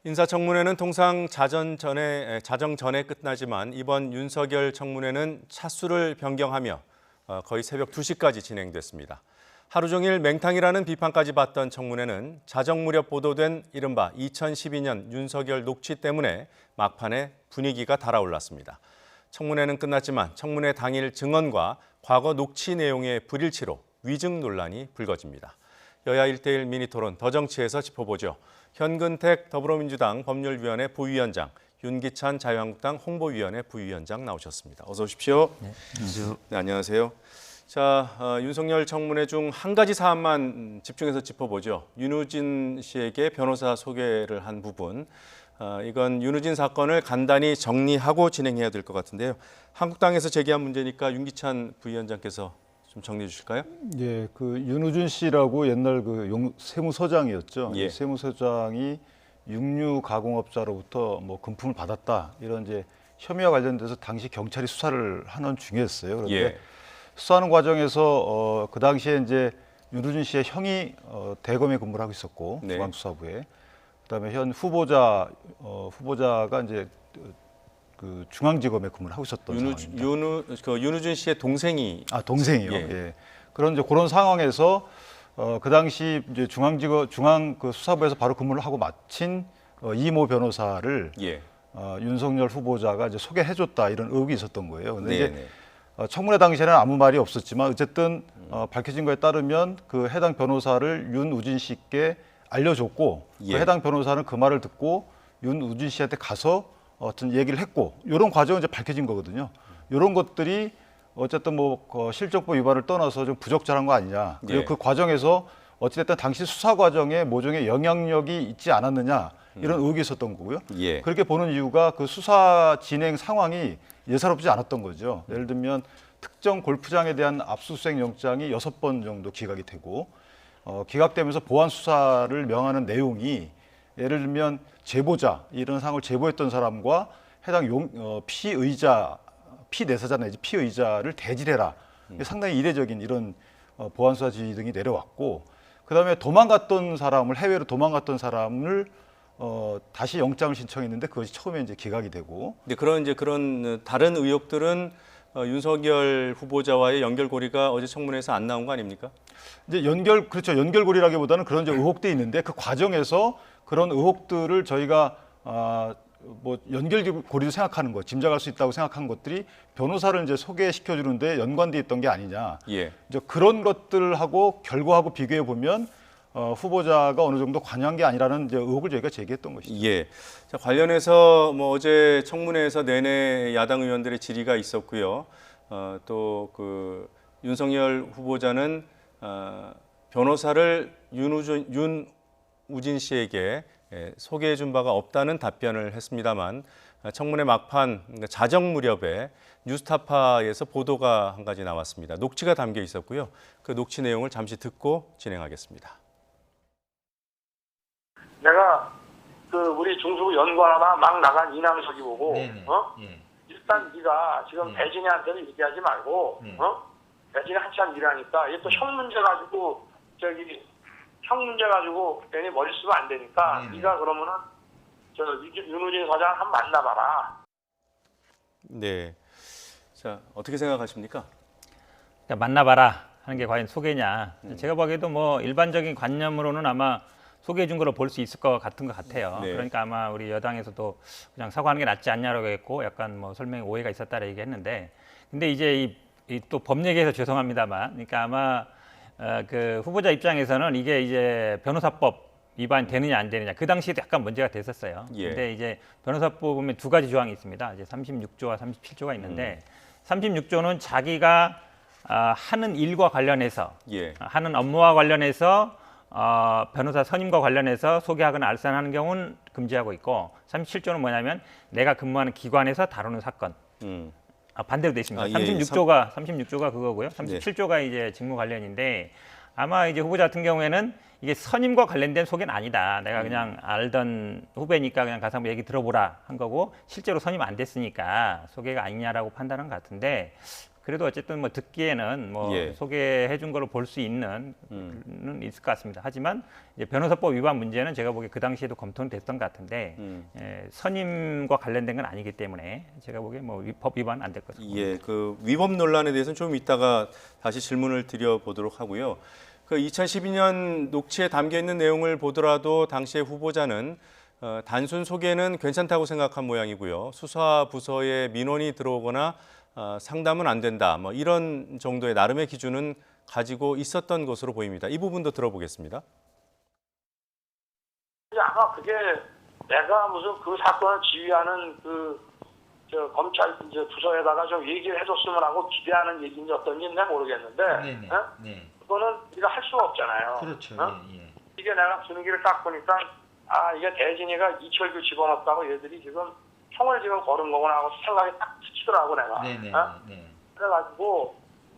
인사청문회는 통상 자정 전에 끝나지만 이번 윤석열 청문회는 차수를 변경하며 거의 새벽 2시까지 진행됐습니다. 하루 종일 맹탕이라는 비판까지 받던 청문회는 자정 무렵 보도된 이른바 2012년 윤석열 녹취 때문에 막판에 분위기가 달아올랐습니다. 청문회는 끝났지만 청문회 당일 증언과 과거 녹취 내용의 불일치로 위증 논란이 불거집니다. 여야 1대1 미니토론 더 정치에서 짚어보죠. 현근택 더불어민주당 법률위원회 부위원장, 윤기찬 자유한국당 홍보위원회 부위원장 나오셨습니다. 어서 오십시오. 네, 안녕하세요. 네, 안녕하세요. 자, 윤석열 청문회 중 한 가지 사안만 집중해서 짚어보죠. 윤우진 씨에게 변호사 소개를 한 부분. 이건 윤우진 사건을 간단히 정리하고 진행해야 될 것 같은데요. 한국당에서 제기한 문제니까 윤기찬 부위원장께서 좀 정리해 주실까요? 예, 그 윤우준 씨라고 옛날 그 세무서장이었죠. 예. 세무서장이 육류 가공업자로부터 뭐 금품을 받았다 이런 이제 혐의와 관련돼서 당시 경찰이 수사를 하는 중이었어요. 그런데 예. 수사하는 과정에서 그 당시에 이제 윤우준 씨의 형이 대검에 근무를 하고 있었고 네. 중앙수사부에 그다음에 현 후보자가 이제 그 중앙지검에 근무를 하고 있었던 상황입니다. 윤우준 씨의 동생이 동생이요. 예. 예. 그런 상황에서 그 당시 이제 중앙 그 수사부에서 바로 근무를 하고 마친 이모 변호사를 예. 윤석열 후보자가 이제 소개해줬다 이런 의혹이 있었던 거예요. 근데 이제 네. 청문회 당시에는 아무 말이 없었지만 어쨌든 밝혀진 거에 따르면 그 해당 변호사를 윤우진 씨께 알려줬고 예. 그 해당 변호사는 그 말을 듣고 윤우진 씨한테 가서 어떤 얘기를 했고 이런 과정은 이제 밝혀진 거거든요. 이런 것들이 어쨌든 뭐 실적법 위반을 떠나서 좀 부적절한 거 아니냐. 그리고 예. 그 과정에서 어찌됐든 당시 수사 과정에 모종의 영향력이 있지 않았느냐 이런 의혹이 있었던 거고요. 예. 그렇게 보는 이유가 그 수사 진행 상황이 예사롭지 않았던 거죠. 예를 들면 특정 골프장에 대한 압수수색 영장이 6번 정도 기각이 되고 기각되면서 보안 수사를 명하는 내용이 예를 들면 제보자 이런 상황을 제보했던 사람과 해당 피내사자 내지 피의자를 대질해라. 상당히 이례적인 이런 보안 수사 지휘 등이 내려왔고 그다음에 해외로 도망갔던 사람을 다시 영장을 신청했는데 그것이 처음에 이제 기각이 되고. 근데 그런 다른 의혹들은 윤석열 후보자와의 연결고리가 어제 청문회에서 안 나온 거 아닙니까? 이제 연결고리라기보다는 그런 이제 의혹들이 있는데 그 과정에서 그런 의혹들을 저희가 뭐 연결고리로 생각하는 것, 짐작할 수 있다고 생각한 것들이 변호사를 이제 소개시켜 주는데 연관돼 있던 게 아니냐. 예. 이제 그런 것들하고 결과하고 비교해 보면 후보자가 어느 정도 관여한 게 아니라는 이제 의혹을 저희가 제기했던 것이죠. 예. 자, 관련해서 뭐 어제 청문회에서 내내 야당 의원들의 질의가 있었고요. 또 그 윤석열 후보자는 변호사를 윤우진 씨에게 소개해 준 바가 없다는 답변을 했습니다만 청문회 막판 자정 무렵에 뉴스타파에서 보도가 한 가지 나왔습니다. 녹취가 담겨 있었고요. 그 녹취 내용을 잠시 듣고 진행하겠습니다. 내가 우리 중수부 연구하나 막 나간 이남석이 보고 네네. 예. 일단 네가 지금 배진이한테는 얘기하지 말고 배진이 한참 일하니까 얘 또 형 문제 가지고 괜히 머리 쓰면 안 되니까 네가 그러면은 윤우진 사장 한번 만나봐라. 네. 자, 어떻게 생각하십니까? 그러니까 만나봐라 하는 게 과연 소개냐. 제가 보기에도 뭐 일반적인 관념으로는 아마 소개해 준 걸로 볼 수 있을 것 같아요. 네. 그러니까 아마 우리 여당에서도 그냥 사과하는 게 낫지 않냐라고 했고 약간 뭐 설명에 오해가 있었다라 얘기했는데 근데 이제 또 법 얘기해서 죄송합니다만 그러니까 아마 그 후보자 입장에서는 이게 이제 변호사법 위반 되느냐 안 되느냐 그 당시에도 약간 문제가 됐었어요. 예. 근데 이제 변호사법 보면 두 가지 조항이 있습니다. 이제 36조와 37조가 있는데 36조는 자기가 하는 일과 관련해서 예. 하는 업무와 관련해서 변호사 선임과 관련해서 소개하거나 알선하는 경우는 금지하고 있고 37조는 뭐냐면 내가 근무하는 기관에서 다루는 사건 반대로 되어 있습니다. 예. 36조가 그거고요. 37조가 이제 직무 관련인데 아마 이제 후보자 같은 경우에는 이게 선임과 관련된 소개는 아니다. 내가 그냥 알던 후배니까 그냥 가서 한번 얘기 들어보라 한 거고 실제로 선임 안 됐으니까 소개가 아니냐라고 판단한 것 같은데 그래도 어쨌든 뭐 듣기에는 뭐 예. 소개해 준 걸로 볼 수 있는 는 있을 것 같습니다. 하지만 이제 변호사법 위반 문제는 제가 보기에 그 당시에도 검토는 됐던 것 같은데 선임과 관련된 건 아니기 때문에 제가 보기에 뭐 법 위반 안 될 것 같습니다. 예, 그 위법 논란에 대해서는 좀 이따가 다시 질문을 드려보도록 하고요. 그 2012년 녹취에 담겨 있는 내용을 보더라도 당시의 후보자는 단순 소개는 괜찮다고 생각한 모양이고요. 수사 부서에 민원이 들어오거나 상담은 안 된다. 뭐 이런 정도의 나름의 기준은 가지고 있었던 것으로 보입니다. 이 부분도 들어보겠습니다. 아마 그게 내가 무슨 그 사건을 지휘하는 검찰 부서에다가 좀 얘기를 해줬으면 하고 기대하는 얘기인지 어떤지 내가 모르겠는데, 네네. 어? 네. 그거는 우리가 할 수가 없잖아요. 그렇죠. 어? 예, 예. 이게 내가 분위기를 딱 보니까 이게 대진이가 이철규 집어넣었다고 얘들이 지금 형을 지금 거른 거구나 하고 생각이 딱 스치더라고 내가. 네네. 어? 네. 그래가지고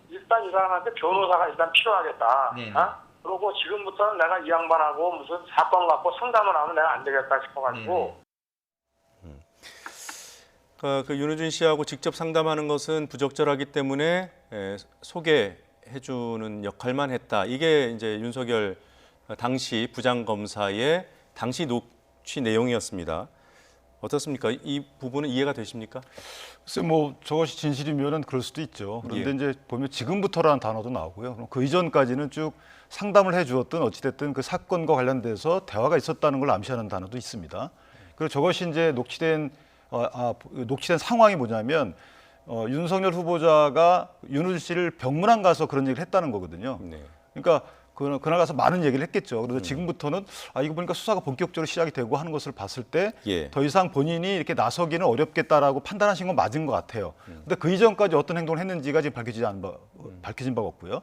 일단 이 사람한테 변호사가 일단 필요하겠다. 네네. 그리고 지금부터는 내가 이 양반하고 무슨 사건 갖고 상담을 하면 내가 안 되겠다 싶어가지고. 그 윤우진 씨하고 직접 상담하는 것은 부적절하기 때문에 소개해주는 역할만 했다. 이게 이제 윤석열 당시 부장검사의 당시 녹취 내용이었습니다. 어떻습니까? 이 부분은 이해가 되십니까? 글쎄 뭐 저것이 진실이면은 그럴 수도 있죠. 그런데 예. 이제 보면 지금부터라는 단어도 나오고요. 그럼 그 이전까지는 쭉 상담을 해주었든 어찌됐든 그 사건과 관련돼서 대화가 있었다는 걸 암시하는 단어도 있습니다. 그리고 저것이 이제 녹취된 상황이 뭐냐면 윤석열 후보자가 윤우진 씨를 병문안 가서 그런 얘기를 했다는 거거든요. 네. 그러니까 그날 가서 많은 얘기를 했겠죠. 그래서 지금부터는 이거 보니까 수사가 본격적으로 시작이 되고 하는 것을 봤을 때 더 예. 이상 본인이 이렇게 나서기는 어렵겠다라고 판단하신 건 맞은 것 같아요. 근데 그 이전까지 어떤 행동을 했는지가 지금 밝혀진 바가 없고요.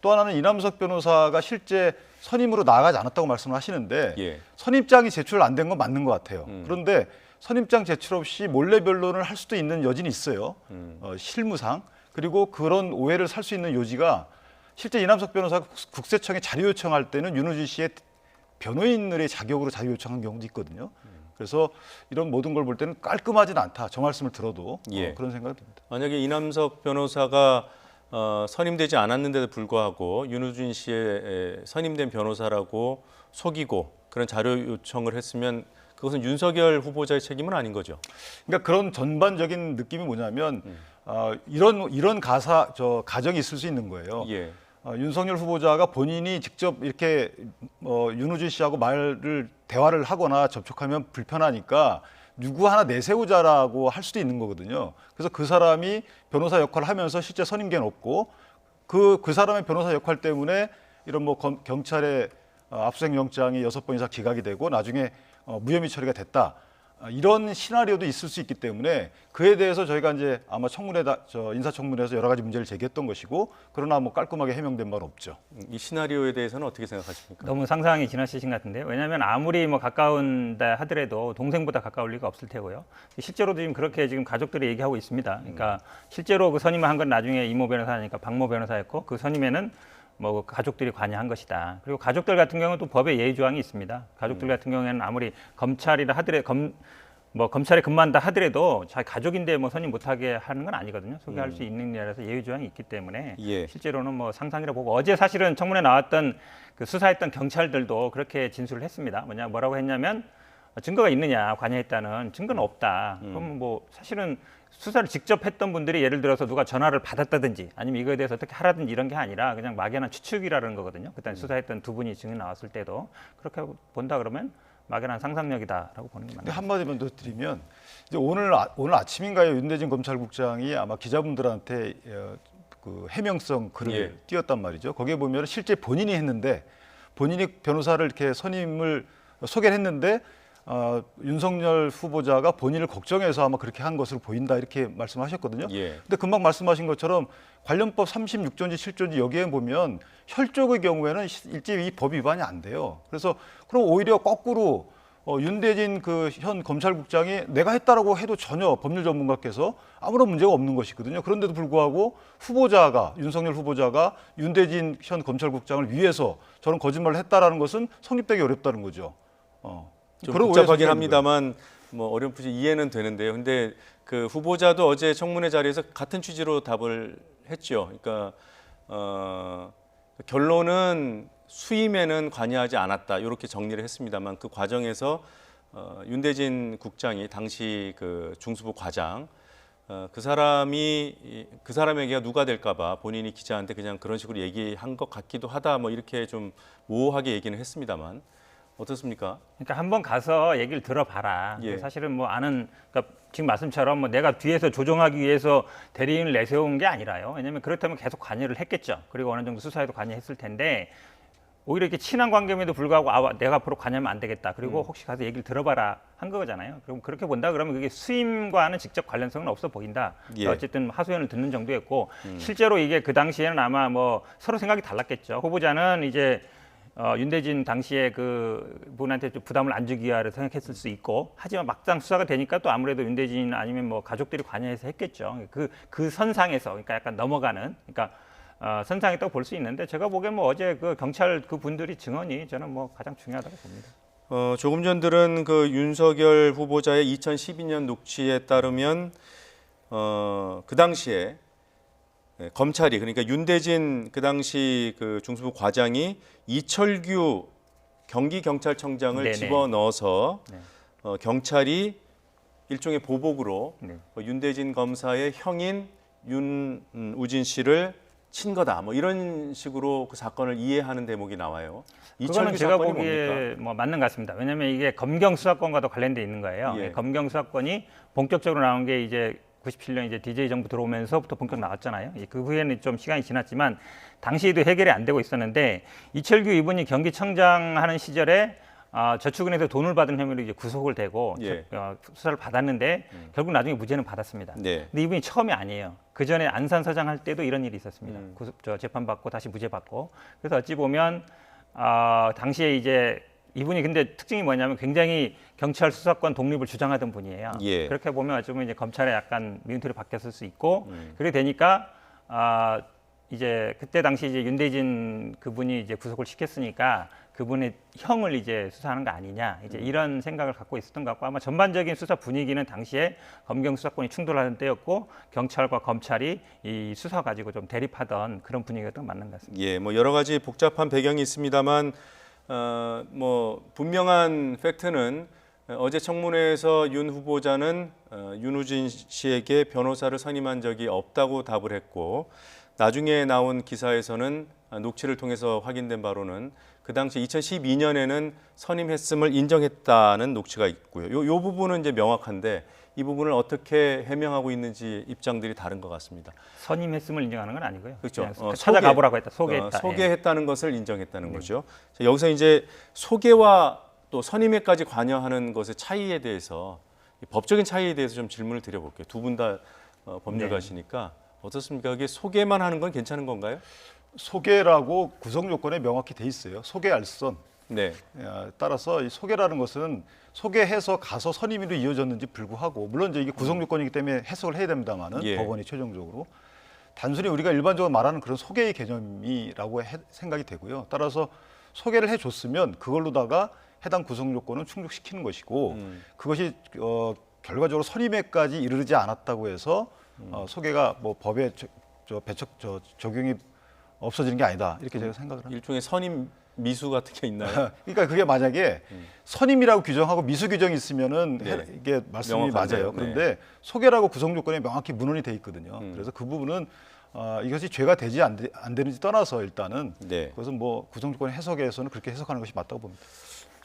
또 하나는 이남석 변호사가 실제 선임으로 나가지 않았다고 말씀을 하시는데 예. 선임장이 제출 안 된 건 맞는 것 같아요. 그런데 선임장 제출 없이 몰래 변론을 할 수도 있는 여지는 있어요. 실무상. 그리고 그런 오해를 살 수 있는 요지가 실제 이남석 변호사가 국세청에 자료 요청할 때는 윤우진 씨의 변호인들의 자격으로 자료 요청한 경우도 있거든요. 그래서 이런 모든 걸 볼 때는 깔끔하진 않다. 저 말씀을 들어도 예. 그런 생각이 듭니다. 만약에 이남석 변호사가 선임되지 않았는데도 불구하고 윤우진 씨의 선임된 변호사라고 속이고 그런 자료 요청을 했으면 그것은 윤석열 후보자의 책임은 아닌 거죠. 그러니까 그런 전반적인 느낌이 뭐냐면 이런 가정이 있을 수 있는 거예요. 예. 윤석열 후보자가 본인이 직접 이렇게 윤우진 씨하고 대화를 하거나 접촉하면 불편하니까 누구 하나 내세우자라고 할 수도 있는 거거든요. 그래서 그 사람이 변호사 역할을 하면서 실제 선임계는 없고 그 사람의 변호사 역할 때문에 이런 뭐 경찰의 압수수색 영장이 6번 이상 기각이 되고 나중에 무혐의 처리가 됐다. 이런 시나리오도 있을 수 있기 때문에 그에 대해서 저희가 이제 아마 인사청문회에서 여러 가지 문제를 제기했던 것이고 그러나 뭐 깔끔하게 해명된 바는 없죠. 이 시나리오에 대해서는 어떻게 생각하십니까? 너무 상상이 지나치신 것 같은데요. 왜냐하면 아무리 뭐 가까운다 하더라도 동생보다 가까울 리가 없을 테고요. 실제로도 지금 그렇게 지금 가족들이 얘기하고 있습니다. 그러니까 실제로 그 선임을 한 건 나중에 이모 변호사니까 박모 변호사였고 그 선임에는 뭐 가족들이 관여한 것이다. 그리고 가족들 같은 경우는 또 법에 예의 조항이 있습니다. 가족들 같은 경우에는 아무리 검찰이라 하더라도 검찰에 근무한다 하더라도 자기 가족인데 뭐 선임 못하게 하는 건 아니거든요. 소개할 수 있는 일이라서 예의 조항이 있기 때문에 예. 실제로는 뭐 상상이라 보고 어제 사실은 청문회 나왔던 그 수사했던 경찰들도 그렇게 진술을 했습니다. 뭐라고 했냐면 증거가 있느냐 관여했다는 증거는 없다. 그럼 뭐 사실은 수사를 직접 했던 분들이 예를 들어서 누가 전화를 받았다든지 아니면 이거에 대해서 어떻게 하라든지 이런 게 아니라 그냥 막연한 추측이라는 거거든요. 그때 수사했던 두 분이 증인 나왔을 때도 그렇게 본다 그러면 막연한 상상력이다라고 보는 게 맞는 것 같습니다. 한마디만 더 드리면 이제 오늘 아침인가요? 윤대진 검찰국장이 아마 기자분들한테 그 해명성 글을 예. 띄웠단 말이죠. 거기에 보면 실제 본인이 했는데 본인이 변호사를 이렇게 선임을 소개를 했는데 윤석열 후보자가 본인을 걱정해서 아마 그렇게 한 것으로 보인다 이렇게 말씀하셨거든요. 예. 근데 금방 말씀하신 것처럼 관련법 36조인지 7조인지 여기에 보면 혈족의 경우에는 일제 이 법 위반이 안 돼요. 그래서 그럼 오히려 거꾸로 윤대진 그 현 검찰국장이 내가 했다라고 해도 전혀 법률 전문가께서 아무런 문제가 없는 것이거든요. 그런데도 불구하고 윤석열 후보자가 윤대진 현 검찰국장을 위해서 저런 거짓말을 했다라는 것은 성립되기 어렵다는 거죠. 좀 그런 복잡하긴 오해가 합니다만 뭐 어렴풋이 이해는 되는데요. 근데 그 후보자도 어제 청문회 자리에서 같은 취지로 답을 했죠. 그러니까 결론은 수임에는 관여하지 않았다 이렇게 정리를 했습니다만 그 과정에서 윤대진 국장이 당시 그 중수부 과장 그 사람에게 누가 될까봐 본인이 기자한테 그냥 그런 식으로 얘기한 것 같기도 하다 뭐 이렇게 좀 모호하게 얘기는 했습니다만 어떻습니까? 그러니까 한번 가서 얘기를 들어봐라. 예. 사실은 뭐 그러니까 지금 말씀처럼 뭐 내가 뒤에서 조종하기 위해서 대리인을 내세운 게 아니라요. 왜냐하면 그렇다면 계속 관여를 했겠죠. 그리고 어느 정도 수사에도 관여했을 텐데 오히려 이렇게 친한 관계임에도 불구하고 내가 앞으로 관여하면 안 되겠다. 그리고 혹시 가서 얘기를 들어봐라 한 거잖아요. 그럼 그렇게 본다 그러면 그게 수임과는 직접 관련성은 없어 보인다. 예. 어쨌든 하소연을 듣는 정도였고 실제로 이게 그 당시에는 아마 뭐 서로 생각이 달랐겠죠. 후보자는 이제 윤대진 당시에 그 분한테 좀 부담을 안 주기 위하여 생각했을 수 있고 하지만 막상 수사가 되니까 또 아무래도 윤대진 아니면 뭐 가족들이 관여해서 했겠죠. 그 선상에서 그러니까 약간 넘어가는 그러니까 선상이라고 볼 수 있는데 제가 보기엔 뭐 어제 그 경찰 그 분들이 증언이 저는 뭐 가장 중요하다고 봅니다. 조금 전 들은 그 윤석열 후보자의 2012년 녹취에 따르면 그 당시에 검찰이 그러니까 윤대진 그 당시 그 중수부 과장이 이철규 경기경찰청장을 네네. 집어넣어서 네. 경찰이 일종의 보복으로 네. 윤대진 검사의 형인 윤우진 씨를 친 거다. 뭐 이런 식으로 그 사건을 이해하는 대목이 나와요. 그거는 이철규 제가 사건이 보기에 뭡니까? 뭐 맞는 것 같습니다. 왜냐하면 이게 검경 수사권과도 관련돼 있는 거예요. 예. 검경 수사권이 본격적으로 나온 게 이제 97년 이제 DJ 정부 들어오면서부터 본격 나왔잖아요. 그 후에는 좀 시간이 지났지만 당시에도 해결이 안 되고 있었는데 이철규 이분이 경기청장 하는 시절에 저축은행에서 돈을 받은 혐의로 이제 구속을 되고 예. 수사를 받았는데 결국 나중에 무죄는 받았습니다. 네. 근데 이분이 처음이 아니에요. 그 전에 안산 서장 할 때도 이런 일이 있었습니다. 재판 받고 다시 무죄 받고. 그래서 어찌 보면 당시에 이제 이분이 근데 특징이 뭐냐면 굉장히 경찰 수사권 독립을 주장하던 분이에요. 예. 그렇게 보면 어찌 보면 이제 검찰에 약간 미운털이 바뀌었을 수 있고 그렇게 되니까 이제 그때 당시 이제 윤대진 그분이 이제 구속을 시켰으니까 그분의 형을 이제 수사하는 거 아니냐 이제 이런 생각을 갖고 있었던 것 같고 아마 전반적인 수사 분위기는 당시에 검경 수사권이 충돌하는 때였고 경찰과 검찰이 이 수사 가지고 좀 대립하던 그런 분위기가 맞는 것 같습니다. 예, 뭐 여러 가지 복잡한 배경이 있습니다만 뭐 분명한 팩트는 어제 청문회에서 윤 후보자는 윤우진 씨에게 변호사를 선임한 적이 없다고 답을 했고 나중에 나온 기사에서는 녹취를 통해서 확인된 바로는 그 당시 2012년에는 선임했음을 인정했다는 녹취가 있고요. 요 부분은 이제 명확한데 이 부분을 어떻게 해명하고 있는지 입장들이 다른 것 같습니다. 선임했음을 인정하는 건 아니고요. 그렇죠. 그냥 찾아가 보라고 했다. 소개했다. 소개했다는 것을 인정했다는 거죠. 자, 여기서 이제 소개와 또 선임에까지 관여하는 것의 차이에 대해서 법적인 차이에 대해서 좀 질문을 드려볼게요. 두 분 다 법률가시니까 어떻습니까? 그게 소개만 하는 건 괜찮은 건가요? 소개라고 구성 요건에 명확히 돼 있어요. 소개 알선. 네. 따라서 이 소개라는 것은 소개해서 가서 선임으로 이어졌는지 불구하고 물론 이제 이게 구성 요건이기 때문에 해석을 해야 됩니다만은 예. 법원이 최종적으로 단순히 우리가 일반적으로 말하는 그런 소개의 개념이라고 생각이 되고요. 따라서 소개를 해줬으면 그걸로다가 해당 구성 요건은 충족시키는 것이고 그것이 결과적으로 선임에까지 이르지 않았다고 해서 소개가 뭐 법에 적용이 없어지는 게 아니다 이렇게 제가 생각을 합니다. 일종의 선임 미수 같은 게 있나요? 그러니까 그게 만약에 선임이라고 규정하고 미수 규정이 있으면은 네. 이게 말씀이 명확한데요. 맞아요. 그런데 소개라고 구성 조건에 명확히 문헌이 돼 있거든요. 그래서 그 부분은 이것이 죄가 되지 안 되는지 떠나서 일단은 네. 그것은 뭐 구성 조건 해석에서는 그렇게 해석하는 것이 맞다고 봅니다.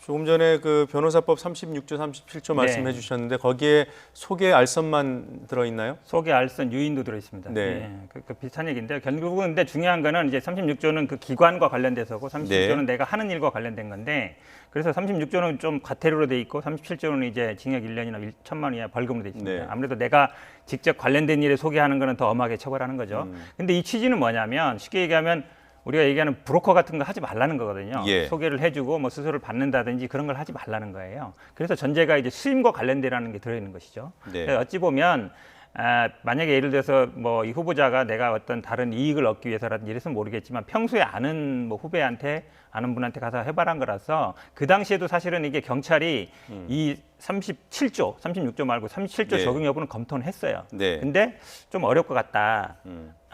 조금 전에 그 변호사법 36조, 37조 말씀해 네. 주셨는데 거기에 소개 알선만 들어 있나요? 소개 알선 유인도 들어 있습니다. 네. 그 비슷한 얘기인데요. 결국은 근데 중요한 거는 이제 36조는 그 기관과 관련돼서고 37조는 네. 내가 하는 일과 관련된 건데 그래서 36조는 좀 과태료로 돼 있고 37조는 이제 징역 1년이나 1천만 원 이하 벌금으로 돼 있습니다. 네. 아무래도 내가 직접 관련된 일에 소개하는 거는 더 엄하게 처벌하는 거죠. 근데 이 취지는 뭐냐면 쉽게 얘기하면 우리가 얘기하는 브로커 같은 거 하지 말라는 거거든요. 예. 소개를 해주고 뭐 수수료를 받는다든지 그런 걸 하지 말라는 거예요. 그래서 전제가 이제 수임과 관련되라는 게 들어있는 것이죠. 네. 그래서 어찌 보면 만약에 예를 들어서 뭐 이 후보자가 내가 어떤 다른 이익을 얻기 위해서라든지 이랬으면 모르겠지만 평소에 아는 뭐 후배한테 아는 분한테 가서 해발한 거라서 그 당시에도 사실은 이게 경찰이 이 36조 말고 37조 네. 적용 여부는 검토는 했어요. 네. 근데 좀 어려울 것 같다.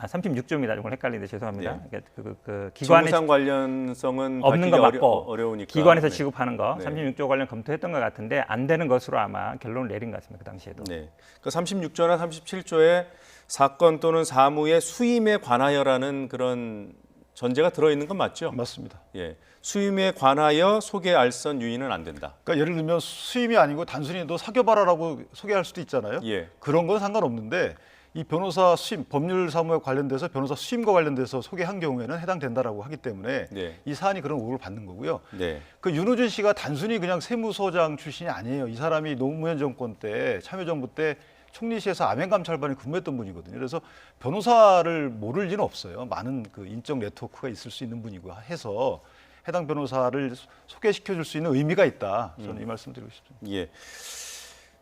36조입니다. 정말 헷갈리는데 죄송합니다. 네. 그러니까 그 기관에 지구상 관련성은 없는 거 밝히기 맞고 어려우니까 기관에서 네. 지급하는 거 네. 36조 관련 검토했던 것 같은데 안 되는 것으로 아마 결론을 내린 것 같습니다. 그 당시에도. 네. 그 36조나 37조에 사건 또는 사무의 수임에 관하여라는 그런 전제가 들어있는 건 맞죠? 맞습니다. 예. 수임에 관하여 소개 알선 유인은 안 된다. 그러니까 예를 들면 수임이 아니고 단순히 너 사겨봐라라고 소개할 수도 있잖아요. 예. 그런 건 상관없는데 이 변호사 수임, 법률 사무에 관련돼서 변호사 수임과 관련돼서 소개한 경우에는 해당된다라고 하기 때문에 네. 이 사안이 그런 의혹을 받는 거고요. 네. 그 윤호준 씨가 단순히 그냥 세무서장 출신이 아니에요. 이 사람이 노무현 정권 때 참여정부 때 총리실에서 암행감찰반에 근무했던 분이거든요. 그래서 변호사를 모를 리는 없어요. 많은 그 인적 네트워크가 있을 수 있는 분이고 해서 해당 변호사를 소개시켜 줄 수 있는 의미가 있다. 저는 이 말씀 드리고 싶습니다. 예.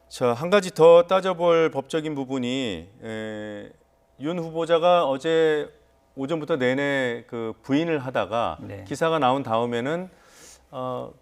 자, 한 가지 더 따져볼 법적인 부분이 윤 후보자가 어제 오전부터 내내 그 부인을 하다가 네. 기사가 나온 다음에는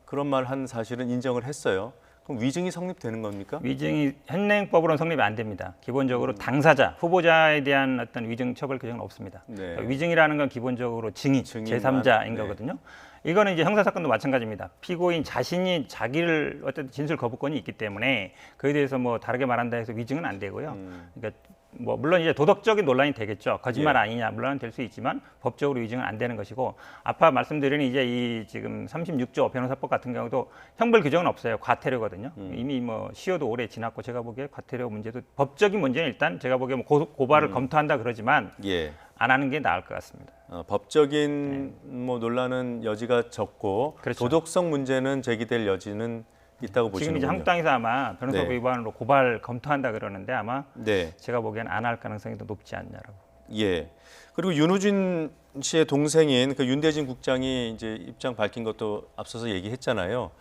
그런 말 한 사실은 인정을 했어요. 그럼 위증이 성립되는 겁니까? 위증이 현행법으로는 성립이 안 됩니다. 기본적으로 당사자, 후보자에 대한 어떤 위증 처벌 규정은 없습니다. 네. 그러니까 위증이라는 건 기본적으로 증인, 증인만, 제3자인 네. 거거든요. 이거는 이제 형사사건도 마찬가지입니다. 피고인 자신이 자기를 어떤 진술 거부권이 있기 때문에 그에 대해서 뭐 다르게 말한다 해서 위증은 안 되고요. 그러니까 뭐 물론 이제 도덕적인 논란이 되겠죠. 거짓말 예. 아니냐 물론 될 수 있지만 법적으로 위증은 안 되는 것이고 아까 말씀드린 이제 이 지금 36조 변호사법 같은 경우도 형벌 규정은 없어요. 과태료거든요. 이미 뭐 시효도 오래 지났고 제가 보기에 과태료 문제도 법적인 문제는 일단 제가 보기에 뭐 고발을 검토한다 그러지만 예. 안 하는 게 나을 것 같습니다. 법적인 뭐 논란은 여지가 적고 그렇죠. 도덕성 문제는 제기될 여지는 있다고 지금 보시는군요. 이제 한국당에서 아마 변호사법 네. 위반으로 고발 검토한다 그러는데 아마 네. 제가 보기엔 안 할 가능성이 더 높지 않냐라고. 예. 그리고 윤호준 씨의 동생인 그 윤대진 국장이 이제 입장 밝힌 것도 앞서서 얘기했잖아요.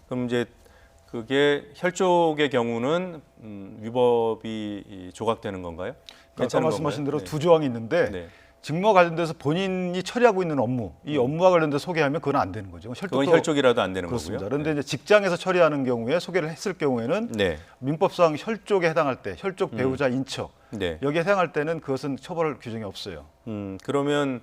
그럼 이제 그게 혈족의 경우는 위법이 조각되는 건가요? 아까 괜찮은 말씀하신 건가요? 대로 두 조항이 있는데 네. 직무와 관련돼서 본인이 처리하고 있는 업무, 이 업무와 관련돼서 소개하면 그건 안 되는 거죠. 그건 혈족이라도 안 되는 그렇습니다. 거고요. 그런데 이제 직장에서 처리하는 경우에 소개를 했을 경우에는 네. 민법상 혈족에 해당할 때, 혈족 배우자 인척 네. 여기에 해당할 때는 그것은 처벌 규정이 없어요. 그러면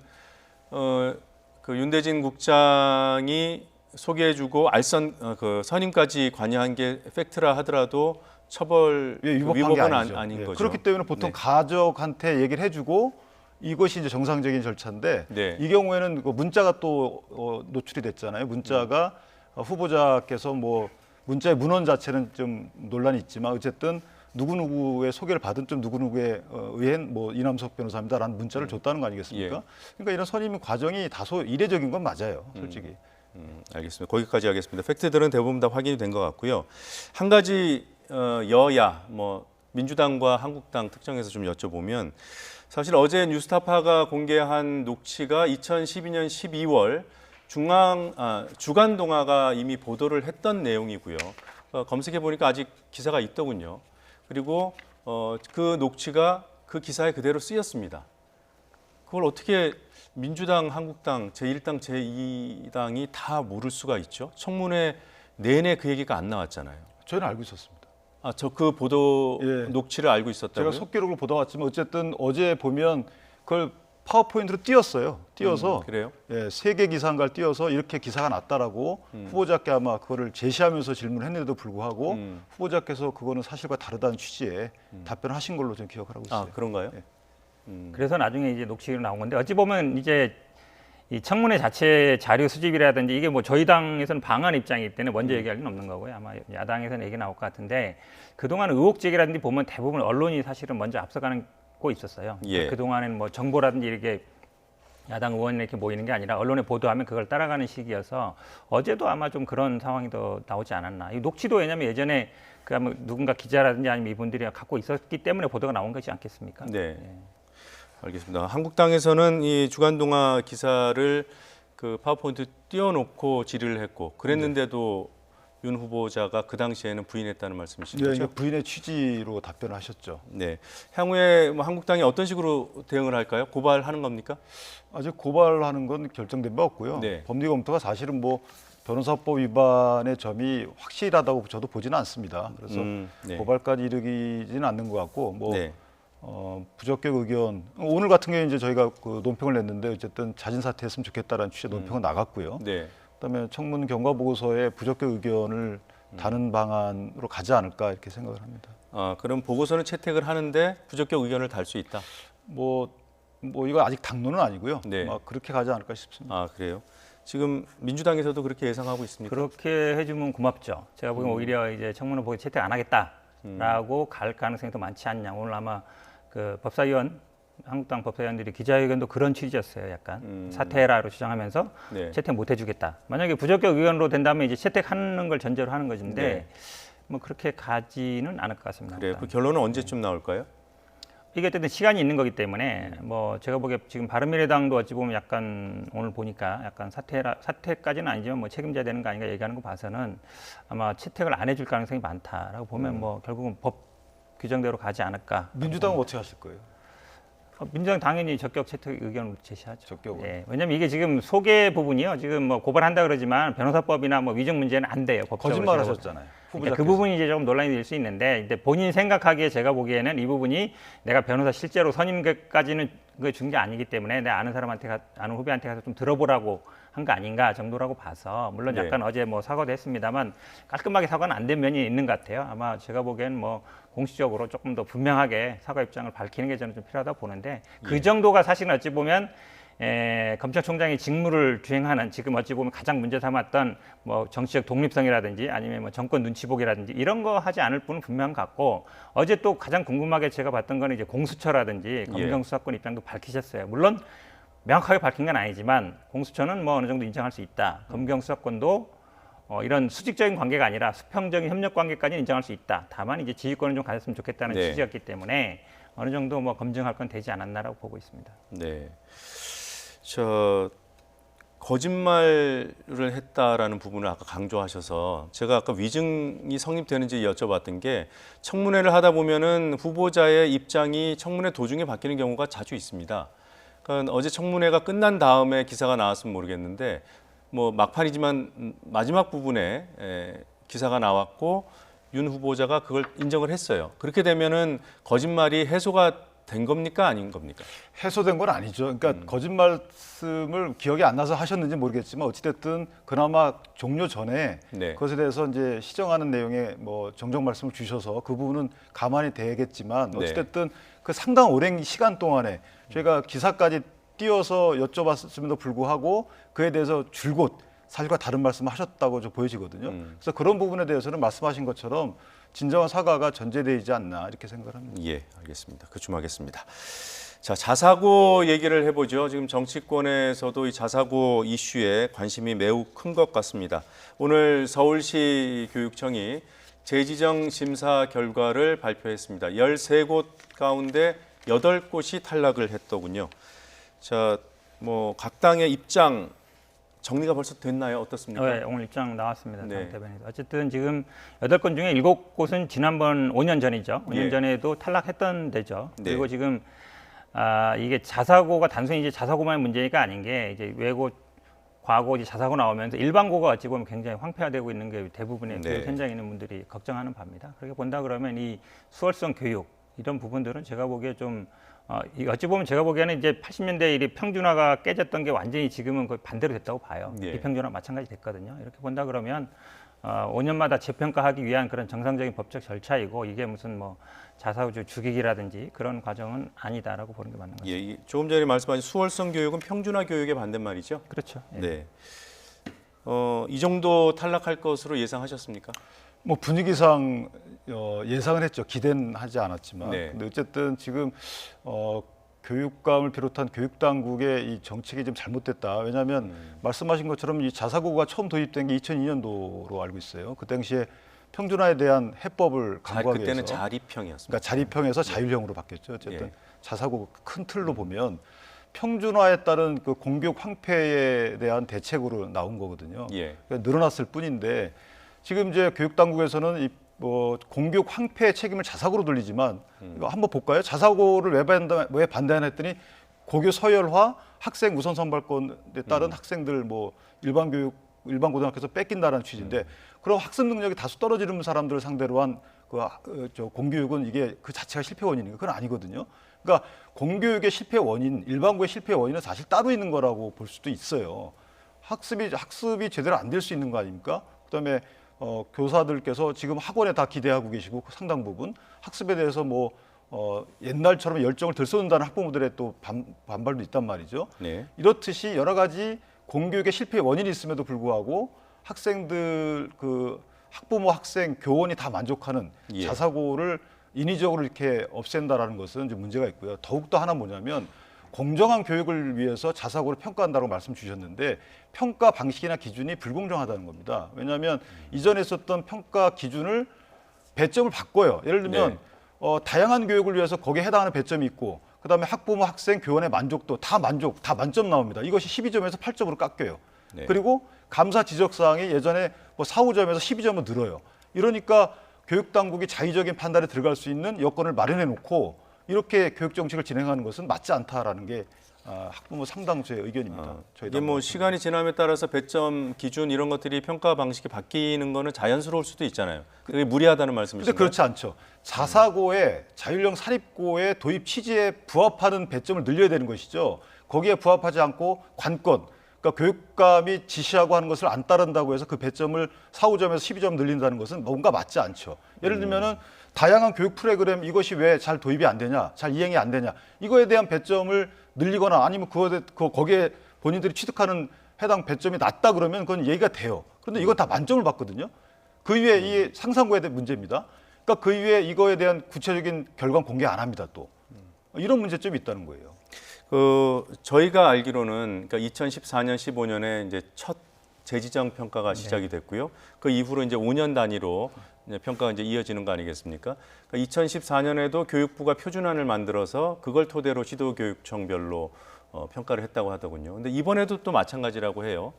그 윤대진 국장이 소개해주고 알선 그 선임까지 관여한 게 팩트라 하더라도 처벌 예, 위법한 게 위법은 아니죠. 아닌 예, 거죠. 그렇기 때문에 보통 네. 가족한테 얘기를 해주고 이것이 이제 정상적인 절차인데 네. 이 경우에는 그 문자가 또 노출이 됐잖아요. 문자가 후보자께서 뭐 문자의 문헌 자체는 좀 논란이 있지만 어쨌든 누구누구의 소개를 받은 좀 누구누구에 의한 뭐 이남석 변호사입니다라는 문자를 줬다는 거 아니겠습니까? 예. 그러니까 이런 선임 과정이 다소 이례적인 건 맞아요, 솔직히. 알겠습니다. 거기까지 하겠습니다. 팩트들은 대부분 다 확인이 된 것 같고요. 한 가지 여야 뭐 민주당과 한국당 특정해서 좀 여쭤보면 사실 어제 뉴스타파가 공개한 녹취가 2012년 12월 주간동아가 이미 보도를 했던 내용이고요. 검색해 보니까 아직 기사가 있더군요. 그리고 그 녹취가 그 기사에 그대로 쓰였습니다. 그걸 어떻게 민주당, 한국당, 제1당, 제2당이 다 모를 수가 있죠? 청문회 내내 그 얘기가 안 나왔잖아요. 저희는 알고 있었습니다. 저 그 보도 예. 녹취를 알고 있었다고요? 제가 속기록을 보다 왔지만 어쨌든 어제 보면 그걸 파워포인트로 띄었어요. 띄어서 그래요? 예, 세계 기사인가를 띄어서 이렇게 기사가 났다라고 후보자께 아마 그거를 제시하면서 질문했는데도 불구하고 후보자께서 그거는 사실과 다르다는 취지의 답변하신 걸로 저는 기억을 하고 있어요. 그런가요? 예. 그래서 나중에 이제 녹취로 나온 건데 어찌 보면 이제 이 청문회 자체 자료 수집이라든지 이게 뭐 저희 당에서는 방한 입장이기 때문에 먼저 얘기할 리는 없는 거고요. 아마 야당에서는 얘기 나올 것 같은데 그동안 의혹 제기라든지 보면 대부분 언론이 사실은 먼저 앞서가고 있었어요. 예. 그동안에는 뭐 정보라든지 이렇게 야당 의원이 이렇게 모이는 게 아니라 언론에 보도하면 그걸 따라가는 시기여서 어제도 아마 좀 그런 상황이 더 나오지 않았나. 이 녹취도 왜냐하면 예전에 그 아마 누군가 기자라든지 아니면 이분들이 갖고 있었기 때문에 보도가 나온 것이지 않겠습니까? 네. 알겠습니다. 한국당에서는 이 주간동아 기사를 그 파워포인트 띄워놓고 질의를 했고 그랬는데도 윤 후보자가 그 당시에는 부인했다는 말씀이신 네, 거죠? 이게 부인의 취지로 답변을 하셨죠. 네. 향후에 뭐 한국당이 어떤 식으로 대응을 할까요? 고발하는 겁니까? 아직 고발하는 건 결정된 바 없고요. 네. 법리 검토가 사실은 뭐 변호사법 위반의 점이 확실하다고 저도 보지는 않습니다. 그래서 네. 고발까지 이르기지는 않는 것 같고 뭐 네. 부적격 의견 오늘 같은 경우에 이제 저희가 그 논평을 냈는데 어쨌든 자진 사퇴했으면 좋겠다라는 취지의 논평은 나갔고요. 네. 그다음에 청문 경과 보고서에 부적격 의견을 다는 방안으로 가지 않을까 이렇게 생각을 합니다. 아, 그럼 보고서는 채택을 하는데 부적격 의견을 달 수 있다. 뭐 이거 아직 당론은 아니고요. 네. 그렇게 가지 않을까 싶습니다. 아, 그래요? 지금 민주당에서도 그렇게 예상하고 있습니까? 그렇게 해주면 고맙죠. 제가 보기엔 오히려 이제 청문회 보고 채택 안 하겠다라고 갈 가능성이 더 많지 않냐. 오늘 아마 그 법사위원 한국당 법사위원들이 기자회견도 그런 취지였어요. 약간 사퇴해라로 주장하면서 네. 채택 못 해주겠다. 만약에 부적격 의견으로 된다면 이제 채택하는 걸 전제로 하는 것인데 네. 뭐 그렇게 가지는 않을 것 같습니다. 그래요. 그 결론은 언제쯤 나올까요? 이게 어쨌든 시간이 있는 거기 때문에 뭐 제가 보기에 지금 바른미래당도 어찌 보면 약간 오늘 보니까 약간 사퇴까지는 아니지만 뭐 책임져야 되는 거 아닌가 얘기하는 거 봐서는 아마 채택을 안 해줄 가능성이 많다라고 보면 뭐 결국은 법 규정대로 가지 않을까. 민주당은 어떻게 하실 거예요? 민주당 당연히 적격 채택 의견을 제시하죠. 적격으로. 예, 왜냐하면 이게 지금 소개 부분이요. 지금 뭐 고발한다 그러지만 변호사법이나 뭐 위증 문제는 안 돼요. 법적으로. 거짓말하셨잖아요. 그러니까 그 부분이 이제 조금 논란이 될 수 있는데, 근데 본인 생각하기에 제가 보기에는 이 부분이 내가 변호사 실제로 선임까지는 그걸 준 게 아니기 때문에 내 아는 사람한테 아는 후배한테 가서 좀 들어보라고 한 거 아닌가 정도라고 봐서 물론 네. 약간 어제 뭐 사과도 했습니다만 깔끔하게 사과는 안 된 면이 있는 것 같아요. 아마 제가 보기에는 뭐 공식적으로 조금 더 분명하게 사과 입장을 밝히는 게 저는 좀 필요하다고 보는데 그 정도가 사실은 어찌 보면 검찰총장이 직무를 주행하는 지금 어찌 보면 가장 문제 삼았던 뭐 정치적 독립성이라든지 아니면 뭐 정권 눈치 보기라든지 이런 거 하지 않을 분은 분명한 것 같고 어제 또 가장 궁금하게 제가 봤던 거는 이제 공수처라든지 검경 수사권 입장도 밝히셨어요. 물론 명확하게 밝힌 건 아니지만 공수처는 뭐 어느 정도 인정할 수 있다. 검경 수사권도 이런 수직적인 관계가 아니라 수평적인 협력 관계까지는 인정할 수 있다. 다만 이제 지휘권을 좀 가졌으면 좋겠다는 네. 취지였기 때문에 어느 정도 뭐 검증할 건 되지 않았나라고 보고 있습니다. 네. 거짓말을 했다라는 부분을 아까 강조하셔서 제가 아까 위증이 성립되는지 여쭤봤던 게 청문회를 하다 보면은 후보자의 입장이 청문회 도중에 바뀌는 경우가 자주 있습니다. 그러니까 어제 청문회가 끝난 다음에 기사가 나왔으면 모르겠는데 뭐 막판이지만 마지막 부분에 기사가 나왔고 윤 후보자가 그걸 인정을 했어요. 그렇게 되면은 거짓말이 해소가 된 겁니까 아닌 겁니까? 해소된 건 아니죠. 그러니까 거짓 말씀을 기억이 안 나서 하셨는지 모르겠지만 어찌됐든 그나마 종료 전에 네. 그것에 대해서 이제 시정하는 내용의 뭐 정정 말씀을 주셔서 그 부분은 가만히 대겠지만 어찌됐든 그 상당한 오랜 시간 동안에 저희가 기사까지 띄어서 여쭤봤음에도 불구하고 그에 대해서 줄곧 사실과 다른 말씀을 하셨다고 좀 보여지거든요. 그래서 그런 부분에 대해서는 말씀하신 것처럼 진정한 사과가 전제되지 않나 이렇게 생각을 합니다. 예, 알겠습니다. 그쯤하겠습니다. 자, 자사고 얘기를 해보죠. 지금 정치권에서도 이 자사고 이슈에 관심이 매우 큰 것 같습니다. 오늘 서울시 교육청이 재지정 심사 결과를 발표했습니다. 13곳 가운데 8곳이 탈락을 했더군요. 자, 뭐 각 당의 입장 정리가 벌써 됐나요? 어떻습니까? 네, 오늘 입장 나왔습니다. 네. 대변인. 어쨌든 지금 8건 중에 7곳은 지난번 5년 전이죠. 5년 예. 전에도 탈락했던 데죠. 네. 그리고 지금 이게 자사고가 단순히 이제 자사고만의 문제가 아닌 게 이제 외고, 과고 이제 자사고 나오면서 일반고가 어찌 보면 굉장히 황폐화되고 있는 게 대부분의 네. 교육 현장에 있는 분들이 걱정하는 바입니다. 그렇게 본다 그러면 이 수월성 교육 이런 부분들은 제가 보기에 좀 어찌 보면 제가 보기에는 이제 80년대 이 평준화가 깨졌던 게 완전히 지금은 거의 반대로 됐다고 봐요. 예. 비평준화 마찬가지 됐거든요. 이렇게 본다 그러면 5년마다 재평가하기 위한 그런 정상적인 법적 절차이고 이게 무슨 뭐 자사고 죽이기라든지 그런 과정은 아니다라고 보는 게 맞는 거죠. 예, 조금 전에 말씀하신 수월성 교육은 평준화 교육의 반대말이죠. 그렇죠. 예. 네. 이 정도 탈락할 것으로 예상하셨습니까? 뭐 분위기상 예상은 했죠. 기대는 하지 않았지만. 네. 근데 어쨌든 지금 교육감을 비롯한 교육 당국의 이 정책이 좀 잘못됐다. 왜냐하면 말씀하신 것처럼 이 자사고가 처음 도입된 게 2002년도로 알고 있어요. 그 당시에 평준화에 대한 해법을 강구하기 그때는 위해서 자립형이었습니다. 그러니까 자립형에서 자율형으로 바뀌었죠. 어쨌든 예. 자사고 큰 틀로 보면 평준화에 따른 그 공교육 황폐에 대한 대책으로 나온 거거든요. 예. 그러니까 늘어났을 뿐인데 지금 이제 교육 당국에서는 이 공교육 황폐의 책임을 자사고로 돌리지만 이거 한번 볼까요? 자사고를 왜 반대하나 했더니 고교 서열화, 학생 우선 선발권에 따른 학생들 뭐 일반 고등학교에서 뺏긴다는 취지인데 그럼 학습 능력이 다소 떨어지는 사람들을 상대로 한 공교육은 이게 그 자체가 실패 원인인가? 그건 아니거든요. 그러니까 공교육의 실패 원인, 일반고의 실패 원인은 사실 따로 있는 거라고 볼 수도 있어요. 학습이 제대로 안 될 수 있는 거 아닙니까? 그다음에 교사들께서 지금 학원에 다 기대하고 계시고 상당 부분 학습에 대해서 옛날처럼 열정을 들 쏟는다는 학부모들의 또 반발도 있단 말이죠. 네. 이렇듯이 여러 가지 공교육의 실패 원인이 있음에도 불구하고 학생들 학부모, 학생, 교원이 다 만족하는 예. 자사고를 인위적으로 이렇게 없앤다라는 것은 좀 문제가 있고요. 더욱더 하나 뭐냐면 공정한 교육을 위해서 자사고를 평가한다고 말씀 주셨는데 평가 방식이나 기준이 불공정하다는 겁니다. 왜냐하면 이전에 썼던 평가 기준을 배점을 바꿔요. 예를 들면 네. 다양한 교육을 위해서 거기에 해당하는 배점이 있고 그다음에 학부모, 학생, 교원의 만족도 다 만점 나옵니다. 이것이 12점에서 8점으로 깎여요. 네. 그리고 감사 지적 사항이 예전에 4, 5점에서 12점으로 늘어요. 이러니까 교육 당국이 자의적인 판단에 들어갈 수 있는 여건을 마련해 놓고 이렇게 교육 정책을 진행하는 것은 맞지 않다라는 게 학부모 상당수의 의견입니다. 저희 이게 시간이 지남에 따라서 배점 기준 이런 것들이 평가 방식이 바뀌는 거는 자연스러울 수도 있잖아요. 그게 무리하다는 근데 말씀이신가요? 그렇지 않죠. 자사고의 자율형 사립고의 도입 취지에 부합하는 배점을 늘려야 되는 것이죠. 거기에 부합하지 않고 관건, 그러니까 교육감이 지시하고 하는 것을 안 따른다고 해서 그 배점을 4, 5점에서 12점 늘린다는 것은 뭔가 맞지 않죠. 예를 들면은 다양한 교육 프로그램 이것이 왜 잘 도입이 안 되냐, 잘 이행이 안 되냐, 이거에 대한 배점을 늘리거나 아니면 거기에 본인들이 취득하는 해당 배점이 낮다 그러면 그건 얘기가 돼요. 그런데 이건 다 만점을 받거든요. 그 이후에 이 상상고에 대한 문제입니다. 그러니까 그 이후에 이거에 대한 구체적인 결과는 공개 안 합니다. 또 이런 문제점이 있다는 거예요. 저희가 알기로는 그러니까 2014년, 15년에 이제 첫 재지정 평가가 시작이 됐고요. 그 이후로 이제 5년 단위로 이제 평가가 이제 이어지는 거 아니겠습니까? 그러니까 2014년에도 교육부가 표준안을 만들어서 그걸 토대로 시도교육청별로 평가를 했다고 하더군요. 근데 이번에도 또 마찬가지라고 해요.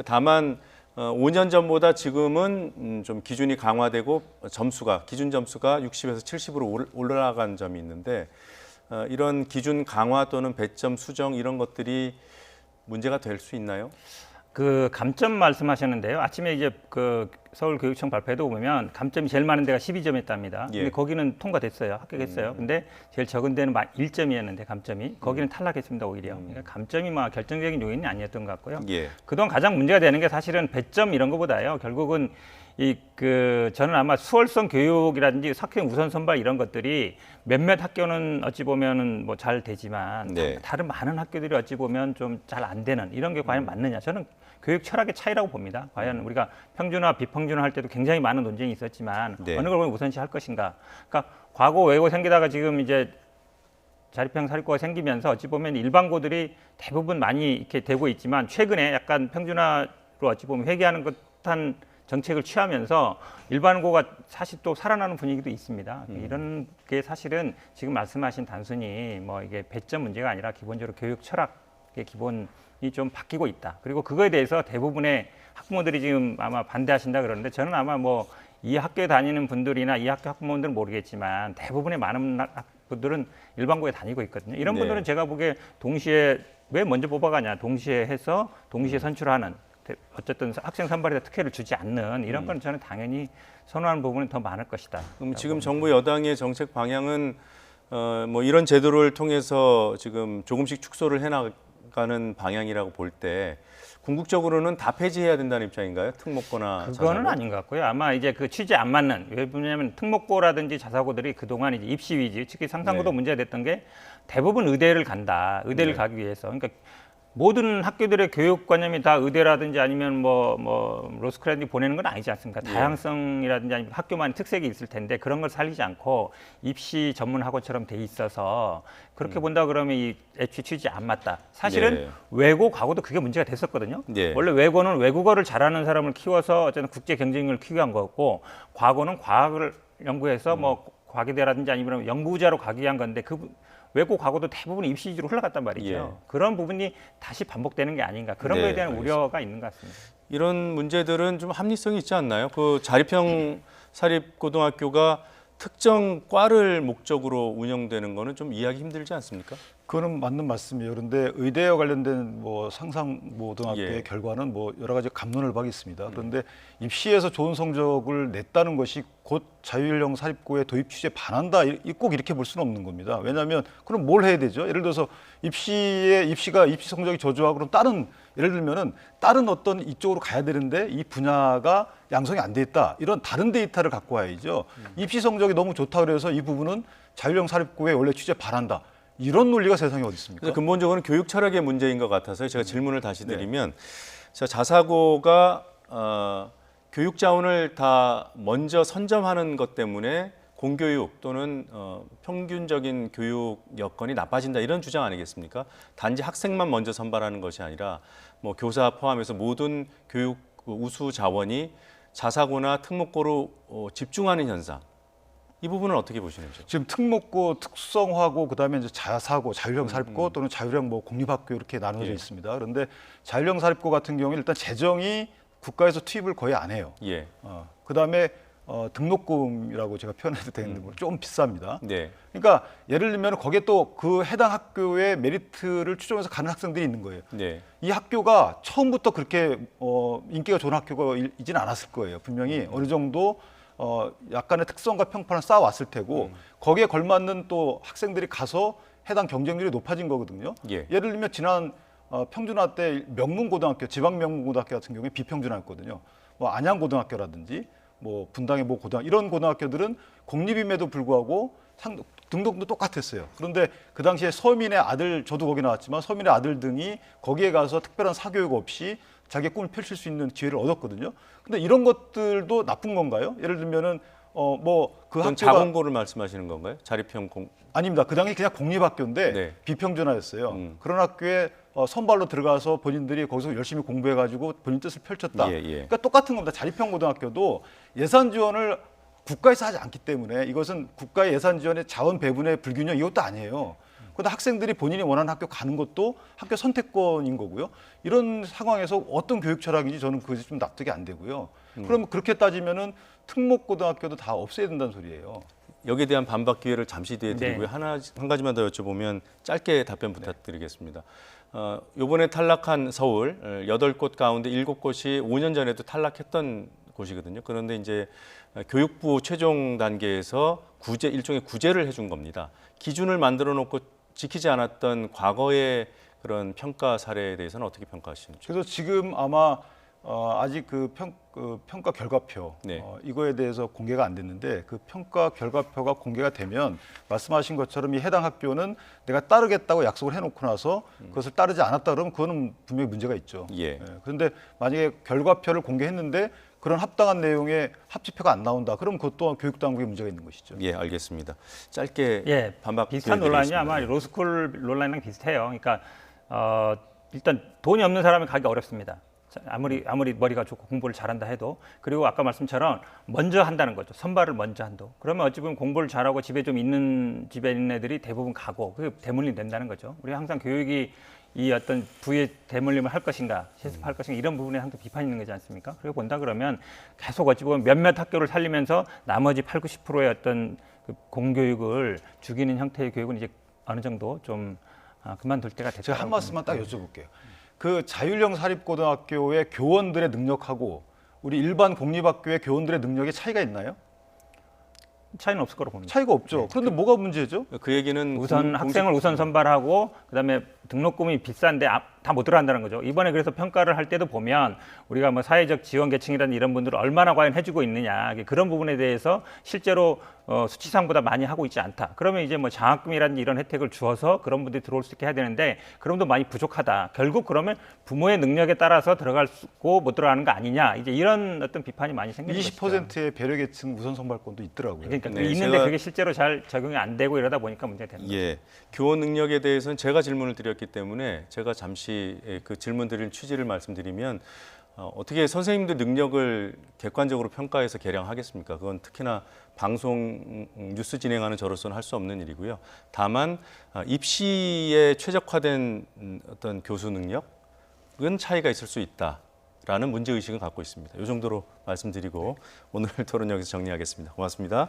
다만 5년 전보다 지금은 좀 기준이 강화되고 기준 점수가 60에서 70으로 올라간 점이 있는데 이런 기준 강화 또는 배점 수정 이런 것들이 문제가 될 수 있나요? 그 감점 말씀하셨는데요. 아침에 이제 그 서울교육청 발표에도 보면 감점이 제일 많은 데가 12점이었답니다. 예. 근데 거기는 통과됐어요. 합격했어요. 근데 제일 적은 데는 1점이었는데 감점이 거기는 탈락했습니다. 오히려. 그러니까 감점이 결정적인 요인이 아니었던 것 같고요. 예. 그동안 가장 문제가 되는 게 사실은 배점 이런 것보다요. 결국은 저는 아마 수월성 교육이라든지 학생 우선 선발 이런 것들이 몇몇 학교는 어찌 보면은 잘 되지만 네. 다른 많은 학교들이 어찌 보면 좀 잘 안 되는 이런 게 과연 맞느냐? 저는 교육 철학의 차이라고 봅니다. 과연 우리가 평준화, 비평준화 할 때도 굉장히 많은 논쟁이 있었지만 네. 어느 걸 보면 우선시 할 것인가? 그러니까 과거 외고 생기다가 지금 이제 자립형 사립고가 생기면서 어찌 보면 일반고들이 대부분 많이 이렇게 되고 있지만 최근에 약간 평준화로 어찌 보면 회귀하는 듯한 정책을 취하면서 일반고가 사실 또 살아나는 분위기도 있습니다. 이런 게 사실은 지금 말씀하신 단순히 이게 배점 문제가 아니라 기본적으로 교육 철학의 기본이 좀 바뀌고 있다. 그리고 그거에 대해서 대부분의 학부모들이 지금 아마 반대하신다 그러는데 저는 아마 이 학교에 다니는 분들이나 이 학교 학부모들은 모르겠지만 대부분의 많은 학부들은 일반고에 다니고 있거든요. 이런 네. 분들은 제가 보기에 동시에 왜 먼저 뽑아가냐, 동시에 해서 동시에 선출하는 어쨌든 학생 선발에다 특혜를 주지 않는 이런 건 저는 당연히 선호하는 부분은 더 많을 것이다. 그럼 지금 정부 여당의 정책 방향은 이런 제도를 통해서 지금 조금씩 축소를 해나가는 방향이라고 볼 때 궁극적으로는 다 폐지해야 된다는 입장인가요? 특목고나 그거는 자사고? 아닌 것 같고요. 아마 이제 그 취지에 안 맞는 왜냐하면 특목고라든지 자사고들이 그동안 이제 입시 위주, 특히 상상고도 네. 문제가 됐던 게 대부분 의대를 간다. 의대를 네. 가기 위해서. 그러니까 모든 학교들의 교육관념이 다 의대라든지 아니면 로스쿨라든지 보내는 건 아니지 않습니까? 예. 다양성이라든지 아니면 학교만의 특색이 있을 텐데 그런 걸 살리지 않고 입시 전문 학원처럼 돼 있어서 그렇게 본다 그러면 이 애초에 취지에 안 맞다. 사실은 네. 외고 과거도 그게 문제가 됐었거든요. 네. 원래 외고는 외국어를 잘하는 사람을 키워서 어쨌든 국제 경쟁력을 키우기 위한 거고 과거는 과학을 연구해서 과기대라든지 아니면 연구자로 가기 위한 건데 외고 과거도 대부분 입시 위주로 흘러갔단 말이죠. 예. 그런 부분이 다시 반복되는 게 아닌가 그런 네, 거에 대한 알겠습니다. 우려가 있는 것 같습니다. 이런 문제들은 좀 합리성이 있지 않나요? 그 자립형 사립고등학교가 특정 과를 목적으로 운영되는 거는 좀 이해하기 힘들지 않습니까? 그거는 맞는 말씀이에요. 그런데 의대와 관련된 뭐 상상고등학교의 예. 결과는 뭐 여러 가지 갑론을박이 있습니다. 그런데 입시에서 좋은 성적을 냈다는 것이 곧 자율형 사립고의 도입 취지에 반한다. 꼭 이렇게 볼 수는 없는 겁니다. 왜냐하면 그럼 뭘 해야 되죠? 예를 들어서 입시 성적이 저조하고 그럼 예를 들면은 다른 어떤 이쪽으로 가야 되는데 이 분야가 양성이 안 돼 있다. 이런 다른 데이터를 갖고 와야죠. 입시 성적이 너무 좋다 그래서 이 부분은 자율형 사립고의 원래 취지에 반한다. 이런 논리가 세상에 어디 있습니까? 그래서 근본적으로는 교육 철학의 문제인 것 같아서 제가 질문을 다시 드리면 자사고가 교육 자원을 다 먼저 선점하는 것 때문에 공교육 또는 평균적인 교육 여건이 나빠진다 이런 주장 아니겠습니까? 단지 학생만 먼저 선발하는 것이 아니라 뭐 교사 포함해서 모든 교육 우수 자원이 자사고나 특목고로 집중하는 현상. 이 부분은 어떻게 보시는지? 지금 특목고, 특성화고, 그다음에 이제 자사고, 자율형 사립고 또는 자율형 뭐 공립학교 이렇게 나눠져 예. 있습니다. 그런데 자율형 사립고 같은 경우에 일단 재정이 국가에서 투입을 거의 안 해요. 예. 그다음에 등록금이라고 제가 표현해도 되는데 좀 비쌉니다. 네. 그러니까 예를 들면 거기에 또 그 해당 학교의 메리트를 추정해서 가는 학생들이 있는 거예요. 네. 이 학교가 처음부터 그렇게 인기가 좋은 학교이지는 않았을 거예요. 분명히 어느 정도 약간의 특성과 평판을 쌓아왔을 테고 거기에 걸맞는 또 학생들이 가서 해당 경쟁률이 높아진 거거든요. 예. 예를 들면 지난 평준화 때 명문고등학교, 지방 명문고등학교 같은 경우에 비평준화였거든요. 뭐 안양고등학교라든지 뭐 분당의 뭐 고등학교 이런 고등학교들은 공립임에도 불구하고 등록도 똑같았어요. 그런데 그 당시에 서민의 아들, 저도 거기 나왔지만 서민의 아들 등이 거기에 가서 특별한 사교육 없이 자기의 꿈을 펼칠 수 있는 기회를 얻었거든요. 근데 이런 것들도 나쁜 건가요? 예를 들면은 뭐 그 그건 학교가 자공고를 말씀하시는 건가요? 자립형 공. 아닙니다. 그 당시 그냥 공립학교인데 네. 비평준화였어요. 그런 학교에 선발로 들어가서 본인들이 거기서 열심히 공부해가지고 본인 뜻을 펼쳤다. 예, 예. 그러니까 똑같은 겁니다. 자립형 고등학교도 예산 지원을 국가에서 하지 않기 때문에 이것은 국가의 예산 지원의 자원 배분의 불균형 이것도 아니에요. 그런데 학생들이 본인이 원하는 학교 가는 것도 학교 선택권인 거고요. 이런 상황에서 어떤 교육 철학인지 저는 그것이 좀 납득이 안 되고요. 그러면 그렇게 따지면은 특목고등학교도 다 없애야 된다는 소리예요. 여기에 대한 반박 기회를 잠시 뒤에 네. 드리고요. 한 가지만 더 여쭤보면 짧게 답변 부탁드리겠습니다. 이번에 탈락한 서울 8곳 가운데 7곳이 5년 전에도 탈락했던 곳이거든요. 그런데 이제 교육부 최종 단계에서 일종의 구제를 해준 겁니다. 기준을 만들어 놓고 지키지 않았던 과거의 그런 평가 사례에 대해서는 어떻게 평가하시는지? 그래서 지금 아마 아직 그 평가 결과표 네. 이거에 대해서 공개가 안 됐는데 그 평가 결과표가 공개가 되면 말씀하신 것처럼 이 해당 학교는 내가 따르겠다고 약속을 해놓고 나서 그것을 따르지 않았다 그러면 그거는 분명히 문제가 있죠. 예. 그런데 만약에 결과표를 공개했는데 그런 합당한 내용의 합치표가 안 나온다. 그럼 그것 또한 교육 당국에 문제가 있는 것이죠. 예, 알겠습니다. 짧게 예, 반박 비슷한 기회 논란이 드리겠습니다. 아마 로스쿨 논란이랑 비슷해요. 그러니까 일단 돈이 없는 사람은 가기 어렵습니다. 아무리 머리가 좋고 공부를 잘한다 해도. 그리고 아까 말씀처럼 먼저 한다는 거죠. 선발을 먼저 한다. 그러면 어찌 보면 공부를 잘하고 집에 있는 애들이 대부분 가고 그게 대물림 된다는 거죠. 우리가 항상 교육이 이 어떤 부의 대물림을 할 것인가, 실습할 것인가 이런 부분에 항상 비판이 있는 거지 않습니까? 그리고 본다 그러면 계속 어찌 보면 몇몇 학교를 살리면서 나머지 80~90%의 어떤 그 공교육을 죽이는 형태의 교육은 이제 어느 정도 좀 그만둘 때가 됐다. 제가 한 말씀만 딱 여쭤볼게요. 그 자율형 사립고등학교의 교원들의 능력하고 우리 일반 공립학교의 교원들의 능력에 차이가 있나요? 차이는 없을 거로 봅니다. 차이가 없죠. 그런데 뭐가 문제죠? 그 얘기는 우선 학생을 우선 선발하고 그다음에 등록금이 비싼데 다 못 들어간다는 거죠. 이번에 그래서 평가를 할 때도 보면 우리가 뭐 사회적 지원 계층이라는 이런 분들을 얼마나 과연 해주고 있느냐 그런 부분에 대해서 실제로 수치상보다 많이 하고 있지 않다. 그러면 이제 뭐 장학금이라든지 이런 혜택을 주어서 그런 분들이 들어올 수 있게 해야 되는데 그럼도 많이 부족하다. 결국 그러면 부모의 능력에 따라서 들어갈 수 있고 못 들어가는 거 아니냐. 이제 이런 어떤 비판이 많이 생기는 것이죠. 20%의 배려 계층 우선 선발권도 있더라고요. 그러니까 네, 있는데 제가- 그게 실제로 잘 적용이 안 되고 이러다 보니까 문제가 되는 거죠. 예, 교원 능력에 대해서는 제가 질문을 드렸기 때문에 제가 잠시 그 질문 드릴 취지를 말씀드리면 어떻게 선생님들 능력을 객관적으로 평가해서 개량하겠습니까? 그건 특히나 방송 뉴스 진행하는 저로서는 할 수 없는 일이고요. 다만 입시에 최적화된 어떤 교수 능력은 차이가 있을 수 있다라는 문제 의식은 갖고 있습니다. 이 정도로 말씀드리고 오늘 토론 여기서 정리하겠습니다. 고맙습니다.